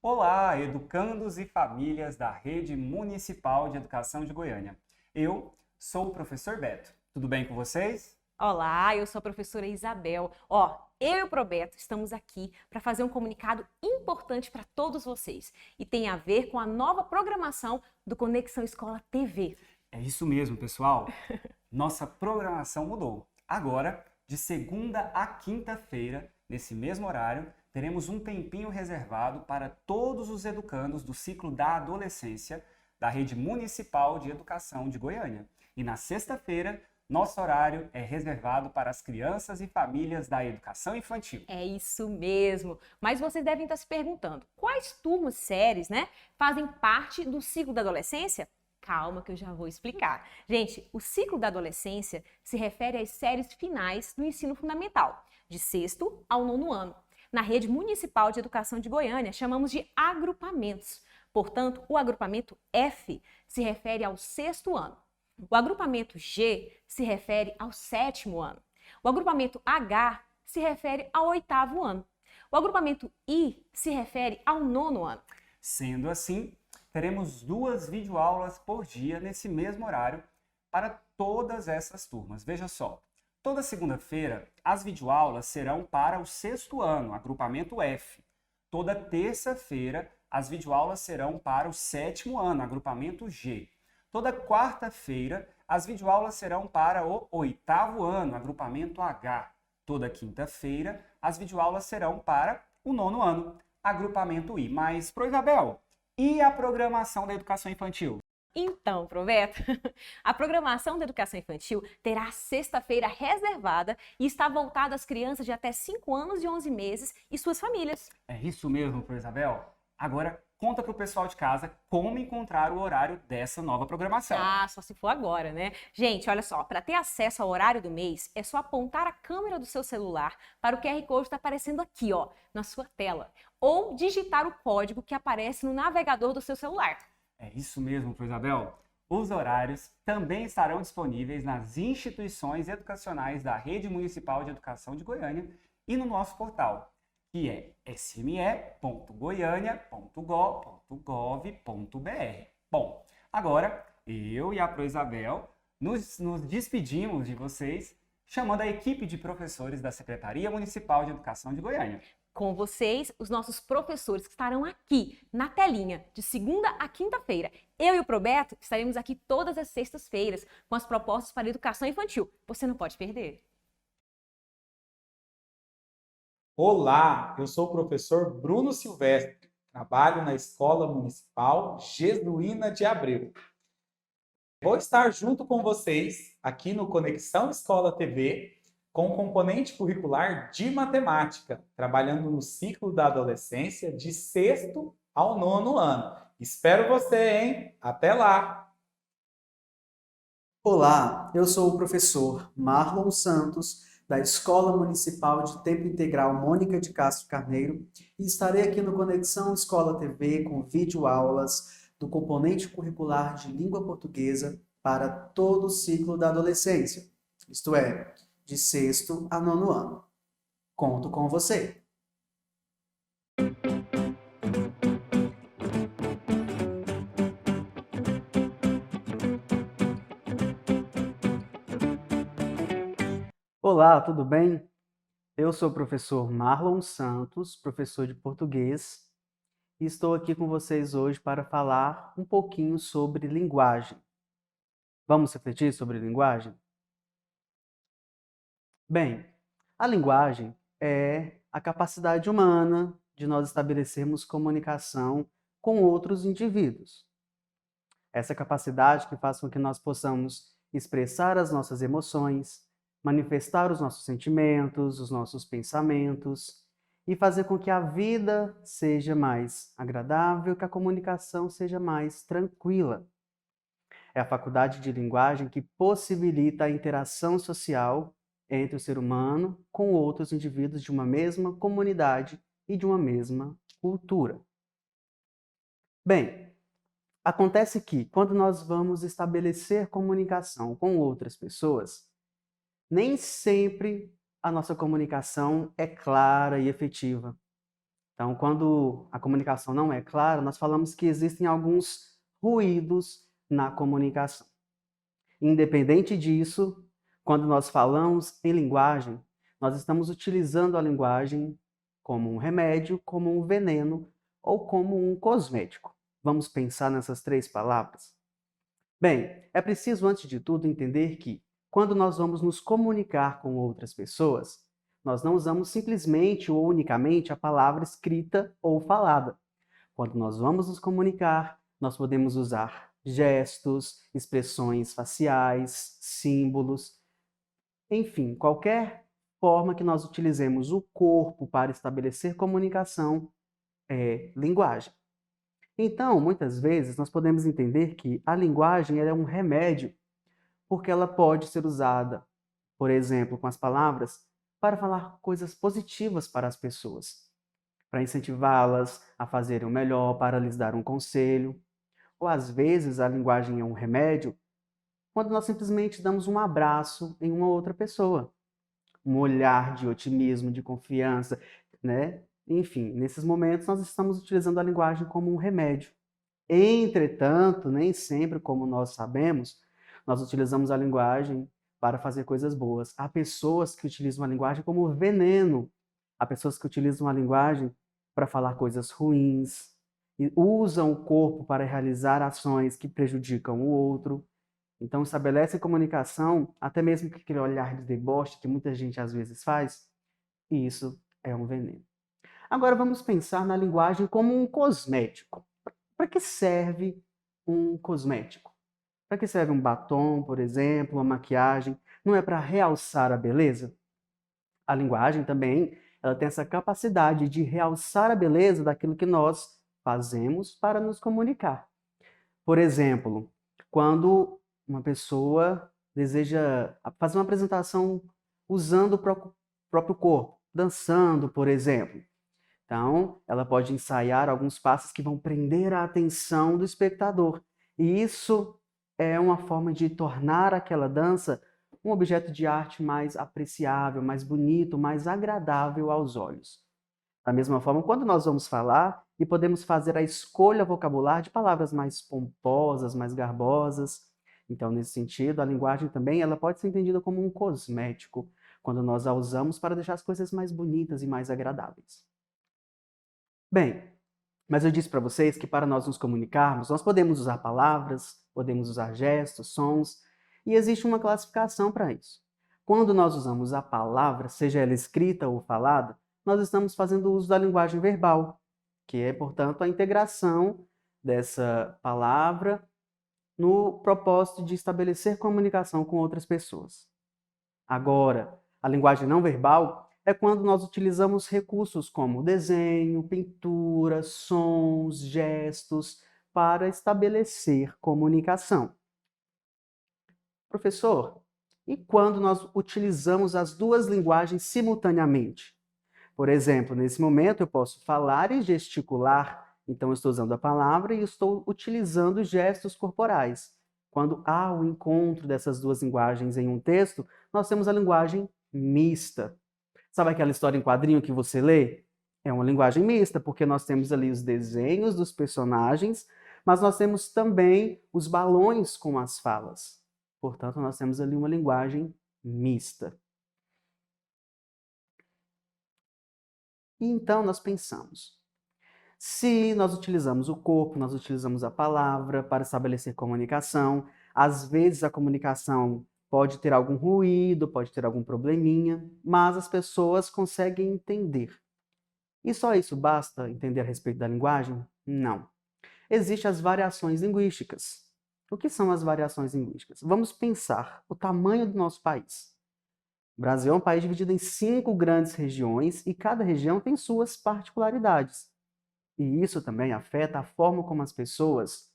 Olá, educandos e famílias da Rede Municipal de Educação de Goiânia. Eu sou o professor Beto. Tudo bem com vocês? Olá, eu sou a professora Isabel. Eu e o Probeto estamos aqui para fazer um comunicado importante para todos vocês e tem a ver com a nova programação do Conexão Escola TV. É isso mesmo, pessoal. Nossa programação mudou. Agora, de segunda a quinta-feira, nesse mesmo horário, teremos um tempinho reservado para todos os educandos do ciclo da adolescência da Rede Municipal de Educação de Goiânia. E na sexta-feira, nosso horário é reservado para as crianças e famílias da educação infantil. É isso mesmo. Mas vocês devem estar se perguntando, quais turmas, séries, fazem parte do ciclo da adolescência? Calma que eu já vou explicar. Gente, o ciclo da adolescência se refere às séries finais do ensino fundamental, de sexto ao nono ano. Na Rede Municipal de Educação de Goiânia, chamamos de agrupamentos. Portanto, o agrupamento F se refere ao sexto ano. O agrupamento G se refere ao sétimo ano. O agrupamento H se refere ao oitavo ano. O agrupamento I se refere ao nono ano. Sendo assim, teremos 2 videoaulas por dia nesse mesmo horário para todas essas turmas. Veja só, toda segunda-feira as videoaulas serão para o sexto ano, agrupamento F. Toda terça-feira as videoaulas serão para o sétimo ano, agrupamento G. Toda quarta-feira, as videoaulas serão para o oitavo ano, agrupamento H. Toda quinta-feira, as videoaulas serão para o nono ano, agrupamento I. Mas, Pro Isabel, e a programação da educação infantil? Então, Proveto, a programação da educação infantil terá a sexta-feira reservada e está voltada às crianças de até 5 anos e 11 meses e suas famílias. É isso mesmo, Pro Isabel. Agora, conta para o pessoal de casa como encontrar o horário dessa nova programação. Ah, só se for agora, né? Gente, olha só, para ter acesso ao horário do mês, é só apontar a câmera do seu celular para o QR Code que está aparecendo aqui, na sua tela. Ou digitar o código que aparece no navegador do seu celular. É isso mesmo, Pro Isabel. Os horários também estarão disponíveis nas instituições educacionais da Rede Municipal de Educação de Goiânia e no nosso portal, que é sme.goiania.gov.br. Bom, agora eu e a Pro Isabel nos despedimos de vocês, chamando a equipe de professores da Secretaria Municipal de Educação de Goiânia. Com vocês, os nossos professores que estarão aqui na telinha de segunda a quinta-feira. Eu e o Probeto estaremos aqui todas as sextas-feiras com as propostas para a educação infantil. Você não pode perder. Olá, eu sou o professor Bruno Silvestre, trabalho na Escola Municipal Jesuína de Abreu. Vou estar junto com vocês aqui no Conexão Escola TV com o componente curricular de matemática, trabalhando no ciclo da adolescência de sexto ao nono ano. Espero você, hein? Até lá! Olá, eu sou o professor Marlon Santos, da Escola Municipal de Tempo Integral Mônica de Castro Carneiro, e estarei aqui no Conexão Escola TV com videoaulas do componente curricular de língua portuguesa para todo o ciclo da adolescência, isto é, de sexto a nono ano. Conto com você! Olá, tudo bem? Eu sou o professor Marlon Santos, professor de português, e estou aqui com vocês hoje para falar um pouquinho sobre linguagem. Vamos refletir sobre linguagem? Bem, a linguagem é a capacidade humana de nós estabelecermos comunicação com outros indivíduos. Essa capacidade que faz com que nós possamos expressar as nossas emoções, manifestar os nossos sentimentos, os nossos pensamentos e fazer com que a vida seja mais agradável, que a comunicação seja mais tranquila. É a faculdade de linguagem que possibilita a interação social entre o ser humano com outros indivíduos de uma mesma comunidade e de uma mesma cultura. Bem, acontece que quando nós vamos estabelecer comunicação com outras pessoas, nem sempre a nossa comunicação é clara e efetiva. Então, quando a comunicação não é clara, nós falamos que existem alguns ruídos na comunicação. Independente disso, quando nós falamos em linguagem, nós estamos utilizando a linguagem como um remédio, como um veneno ou como um cosmético. Vamos pensar nessas 3 palavras? Bem, é preciso, antes de tudo, entender que, quando nós vamos nos comunicar com outras pessoas, nós não usamos simplesmente ou unicamente a palavra escrita ou falada. Quando nós vamos nos comunicar, nós podemos usar gestos, expressões faciais, símbolos, enfim, qualquer forma que nós utilizemos o corpo para estabelecer comunicação é linguagem. Então, muitas vezes, nós podemos entender que a linguagem é um remédio, porque ela pode ser usada, por exemplo, com as palavras, para falar coisas positivas para as pessoas, para incentivá-las a fazerem o melhor, para lhes dar um conselho. Ou às vezes a linguagem é um remédio quando nós simplesmente damos um abraço em uma outra pessoa, um olhar de otimismo, de confiança, né? Enfim, nesses momentos nós estamos utilizando a linguagem como um remédio. Entretanto, nem sempre, como nós sabemos, nós utilizamos a linguagem para fazer coisas boas. Há pessoas que utilizam a linguagem como veneno. Há pessoas que utilizam a linguagem para falar coisas ruins e usam o corpo para realizar ações que prejudicam o outro. Então, estabelece comunicação, até mesmo com aquele olhar de deboche que muita gente às vezes faz, e isso é um veneno. Agora vamos pensar na linguagem como um cosmético. Para que serve um cosmético? Para que serve um batom, por exemplo, uma maquiagem? Não é para realçar a beleza? A linguagem também, ela tem essa capacidade de realçar a beleza daquilo que nós fazemos para nos comunicar. Por exemplo, quando uma pessoa deseja fazer uma apresentação usando o próprio corpo, dançando, por exemplo. Então, ela pode ensaiar alguns passos que vão prender a atenção do espectador. E isso é uma forma de tornar aquela dança um objeto de arte mais apreciável, mais bonito, mais agradável aos olhos. Da mesma forma, quando nós vamos falar e podemos fazer a escolha vocabular de palavras mais pomposas, mais garbosas. Então, nesse sentido, a linguagem também ela pode ser entendida como um cosmético, quando nós a usamos para deixar as coisas mais bonitas e mais agradáveis. Bem, mas eu disse para vocês que para nós nos comunicarmos, nós podemos usar palavras, podemos usar gestos, sons, e existe uma classificação para isso. Quando nós usamos a palavra, seja ela escrita ou falada, nós estamos fazendo uso da linguagem verbal, que é, portanto, a integração dessa palavra no propósito de estabelecer comunicação com outras pessoas. Agora, a linguagem não verbal é quando nós utilizamos recursos como desenho, pintura, sons, gestos para estabelecer comunicação. Professor, e quando nós utilizamos as 2 linguagens simultaneamente? Por exemplo, nesse momento eu posso falar e gesticular, então eu estou usando a palavra e estou utilizando gestos corporais. Quando há o encontro dessas 2 linguagens em um texto, nós temos a linguagem mista. Sabe aquela história em quadrinho que você lê? É uma linguagem mista, porque nós temos ali os desenhos dos personagens, mas nós temos também os balões com as falas. Portanto, nós temos ali uma linguagem mista. E então nós pensamos, se nós utilizamos o corpo, nós utilizamos a palavra para estabelecer comunicação, às vezes a comunicação pode ter algum ruído, pode ter algum probleminha, mas as pessoas conseguem entender. E só isso basta entender a respeito da linguagem? Não. Existem as variações linguísticas. O que são as variações linguísticas? Vamos pensar o tamanho do nosso país. O Brasil é um país dividido em 5 grandes regiões e cada região tem suas particularidades. E isso também afeta a forma como as pessoas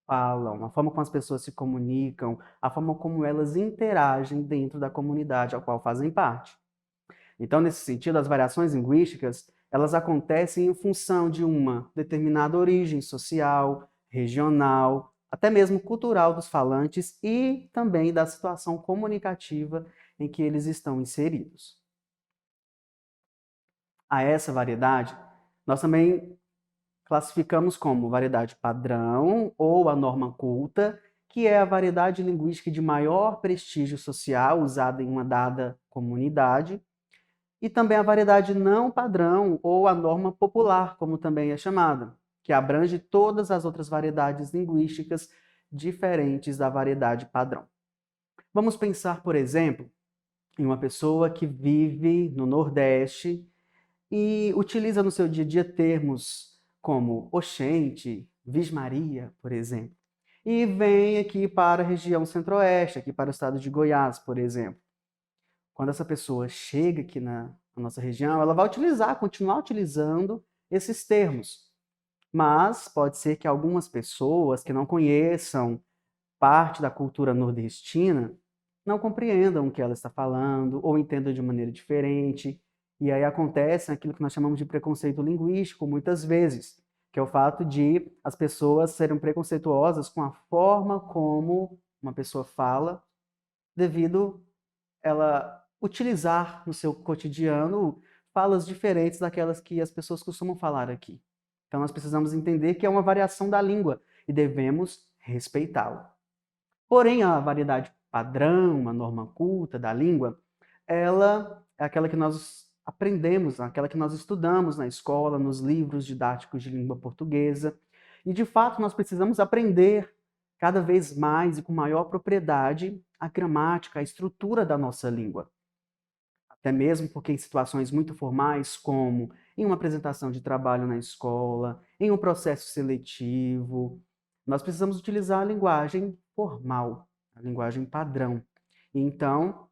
falam, a forma como as pessoas se comunicam, a forma como elas interagem dentro da comunidade a qual fazem parte. Então, nesse sentido, as variações linguísticas, elas acontecem em função de uma determinada origem social, regional, até mesmo cultural dos falantes e também da situação comunicativa em que eles estão inseridos. A essa variedade, Nós também classificamos como variedade padrão ou a norma culta, que é a variedade linguística de maior prestígio social usada em uma dada comunidade, e também a variedade não padrão ou a norma popular, como também é chamada, que abrange todas as outras variedades linguísticas diferentes da variedade padrão. Vamos pensar, por exemplo, em uma pessoa que vive no Nordeste e utiliza no seu dia a dia termos como oxente, Maria, por exemplo, e vem aqui para a região centro-oeste, aqui para o estado de Goiás, por exemplo. Quando essa pessoa chega aqui na nossa região, ela vai continuar utilizando esses termos. Mas pode ser que algumas pessoas que não conheçam parte da cultura nordestina não compreendam o que ela está falando ou entendam de maneira diferente. E aí acontece aquilo que nós chamamos de preconceito linguístico, muitas vezes, que é o fato de as pessoas serem preconceituosas com a forma como uma pessoa fala, devido ela utilizar no seu cotidiano falas diferentes daquelas que as pessoas costumam falar aqui. Então nós precisamos entender que é uma variação da língua e devemos respeitá-la. Porém, a variedade padrão, a norma culta da língua, ela é aquela que nós aprendemos, aquela que nós estudamos na escola, nos livros didáticos de língua portuguesa. E, de fato, nós precisamos aprender cada vez mais e com maior propriedade a gramática, a estrutura da nossa língua. Até mesmo porque em situações muito formais, como em uma apresentação de trabalho na escola, em um processo seletivo, nós precisamos utilizar a linguagem formal, a linguagem padrão. Então,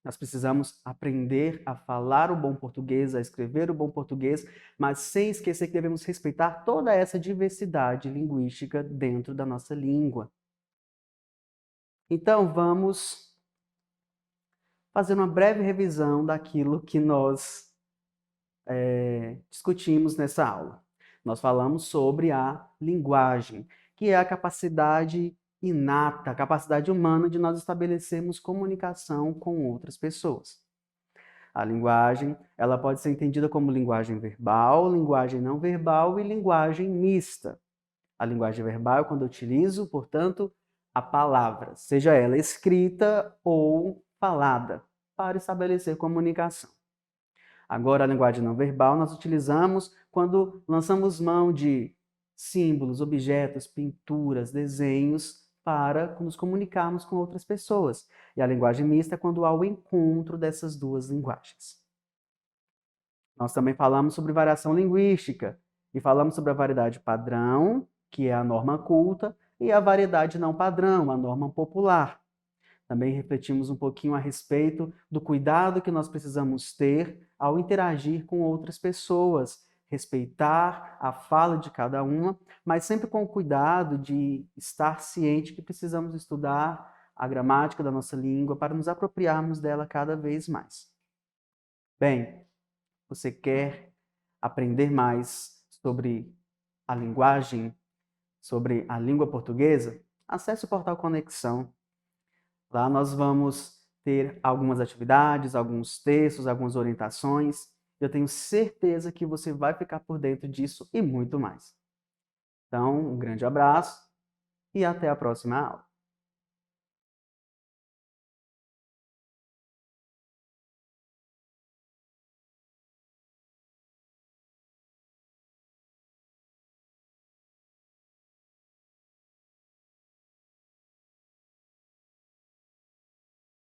nós precisamos aprender a falar o bom português, a escrever o bom português, mas sem esquecer que devemos respeitar toda essa diversidade linguística dentro da nossa língua. Então, vamos fazer uma breve revisão daquilo que nós discutimos nessa aula. Nós falamos sobre a linguagem, que é a capacidade inata, a capacidade humana de nós estabelecermos comunicação com outras pessoas. A linguagem, ela pode ser entendida como linguagem verbal, linguagem não verbal e linguagem mista. A linguagem verbal é quando eu utilizo, portanto, a palavra, seja ela escrita ou falada, para estabelecer comunicação. Agora, a linguagem não verbal nós utilizamos quando lançamos mão de símbolos, objetos, pinturas, desenhos para nos comunicarmos com outras pessoas. E a linguagem mista é quando há o encontro dessas duas linguagens. Nós também falamos sobre variação linguística e falamos sobre a variedade padrão, que é a norma culta, e a variedade não padrão, a norma popular. Também refletimos um pouquinho a respeito do cuidado que nós precisamos ter ao interagir com outras pessoas, respeitar a fala de cada uma, mas sempre com o cuidado de estar ciente que precisamos estudar a gramática da nossa língua para nos apropriarmos dela cada vez mais. Bem, você quer aprender mais sobre a linguagem, sobre a língua portuguesa? Acesse o portal Conexão. Lá nós vamos ter algumas atividades, alguns textos, algumas orientações. Eu tenho certeza que você vai ficar por dentro disso e muito mais. Então, um grande abraço e até a próxima aula.